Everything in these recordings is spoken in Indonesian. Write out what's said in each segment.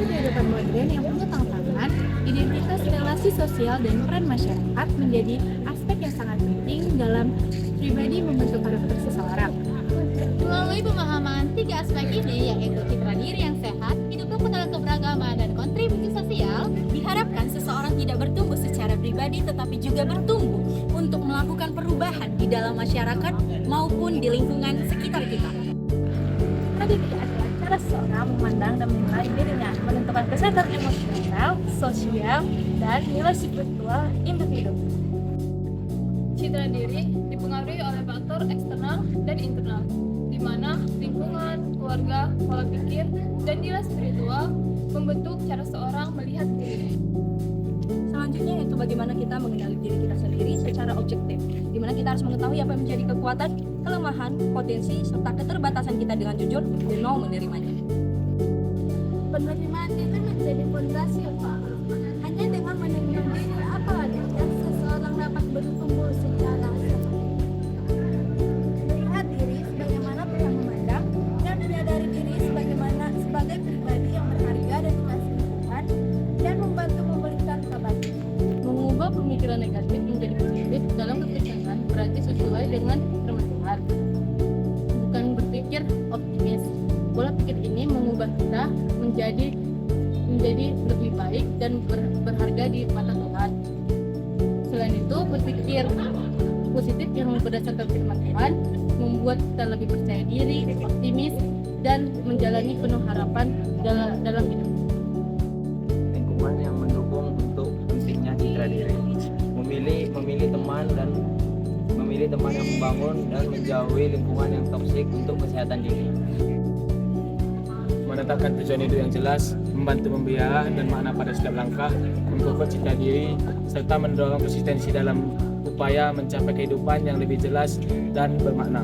kehidupan modern yang penuh tantangan, identitas relasi sosial dan peran masyarakat menjadi aspek yang sangat penting dalam pribadi membentuk karakter seseorang. Melalui pemahaman tiga aspek ini, yaitu citra diri yang sehat, hidup dalam keberagaman, dan kontribusi sosial, diharapkan seseorang tidak bertumbuh secara pribadi tetapi juga bertumbuh untuk melakukan perubahan di dalam masyarakat maupun di lingkungan sekitar kita. Strategi adalah cara seseorang memandang dan menilai dirinya, menentukan kesehatan emosional, sosial, dan nilai spiritual individu. Citra diri dipengaruhi oleh faktor eksternal dan internal, di mana lingkungan, keluarga, pola pikir, dan nilai spiritual membentuk cara seorang melihat diri. Selanjutnya yaitu bagaimana kita mengenali diri kita sendiri secara objektif, di mana kita harus mengetahui apa yang menjadi kekuatan, kelemahan, potensi, serta keterbatasan kita dengan jujur dan mau menerimanya. Penerimaan diri menjadi fondasi yang kuat. Hanya dengan menerima diri apa adanya, seseorang dapat bertumbuh secara sehat. Melihat diri sebagaimana Tuhan memandang dan menyadari diri sebagai pribadi yang berharga dan dikasih Tuhan dan membantu memberikan kebaikan. Mengubah pemikiran negatif menjadi positif dalam kekristenan berarti sesuai dengan firman Tuhan. Bukan berpikir optimis. Pola pikir ini mengubah kita menjadi lebih baik dan berharga di mata Tuhan. Selain itu, berpikir positif yang berdasarkan firman Tuhan membuat kita lebih percaya diri, optimis, dan menjalani penuh harapan dalam hidup. Lingkungan yang mendukung untuk pentingnya citra diri, memilih teman yang membangun dan menjauhi lingkungan yang toksik untuk kesehatan diri. Menetapkan tujuan hidup yang jelas, membantu membiayai dan makna pada setiap langkah, memperkuat citra diri, serta mendorong konsistensi dalam upaya mencapai kehidupan yang lebih jelas dan bermakna.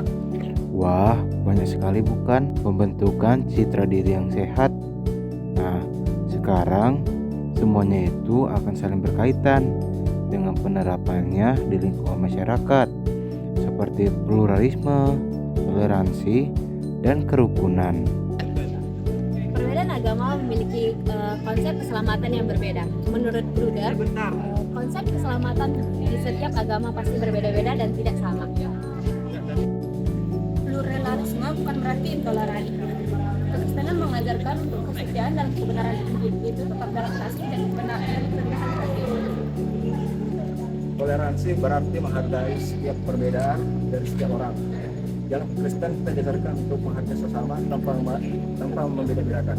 Wah, banyak sekali bukan pembentukan citra diri yang sehat. Nah, sekarang semuanya itu akan saling berkaitan dengan penerapannya di lingkungan masyarakat, seperti pluralisme, toleransi, dan kerukunan. Perbedaan agama memiliki konsep keselamatan yang berbeda. Menurut Bruder, konsep keselamatan di setiap agama pasti berbeda-beda dan tidak sama. Pluralisme bukan berarti intoleransi. Kekristenan mengajarkan untuk kesetiaan dan kebenaran individu tetap dalam kasih dan kebenaran hati. Toleransi berarti menghargai setiap perbedaan dari setiap orang. Dalam Kristen kita diajarkan untuk menghargai sesama tanpa membeda-bedakan.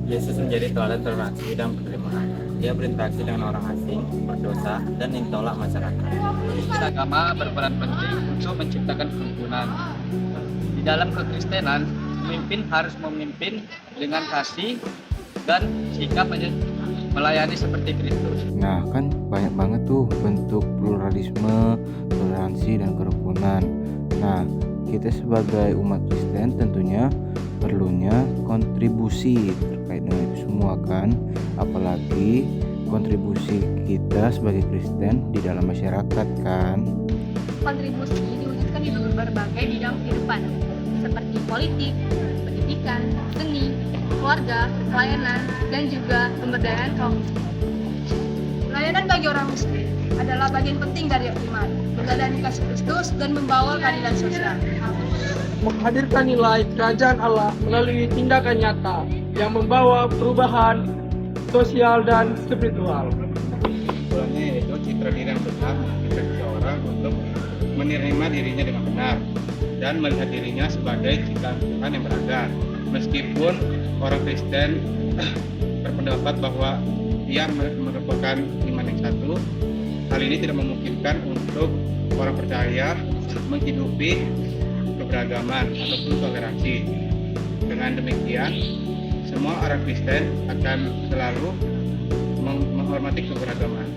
Yesus menjadi teladan toleransi dan penerimaan. Dia berinteraksi dengan orang asing, berdosa, dan ditolak masyarakat. Agama berperan penting untuk menciptakan kerukunan. Di dalam kekristenan, pemimpin harus memimpin dengan kasih dan sikap melayani seperti Kristus. Nah, kan banyak banget tuh bentuk pluralisme, toleransi, dan kerukunan. Nah, kita sebagai umat Kristen tentunya perlunya kontribusi terkait dengan itu semua kan. Apalagi kontribusi kita sebagai Kristen di dalam masyarakat kan. Kontribusi diwujudkan di berbagai bidang kehidupan, seperti politik, pendidikan, seni, keluarga, pelayanan, dan juga pemberdayaan kaum miskin. Pelayanan bagi orang miskin adalah bagian penting dari iman, meneladani kasih Kristus dan membawa keadilan sosial. Menghadirkan nilai kerajaan Allah melalui tindakan nyata yang membawa perubahan sosial dan spiritual. Kesimpulannya yaitu citra diri yang benar menjadikan seseorang untuk menerima dirinya dengan benar dan melihat dirinya sebagai ciptaan Tuhan yang berharga. Meskipun orang Kristen berpendapat bahwa dia merupakan iman yang satu, hal ini tidak memungkinkan untuk orang percaya menghidupi keberagaman ataupun toleransi. Dengan demikian, semua orang Kristen akan selalu menghormati keberagaman.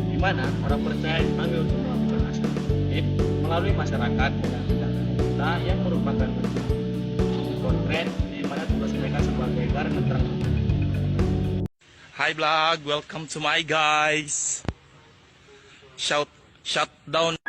Di mana orang percaya dipanggil untuk melakukan aspek positif melalui masyarakat dengan tindakan kita yang merupakan bentuk konkret di mana tugas mereka sebagai garda terang. Hi vlog, welcome to my guys. Shout down.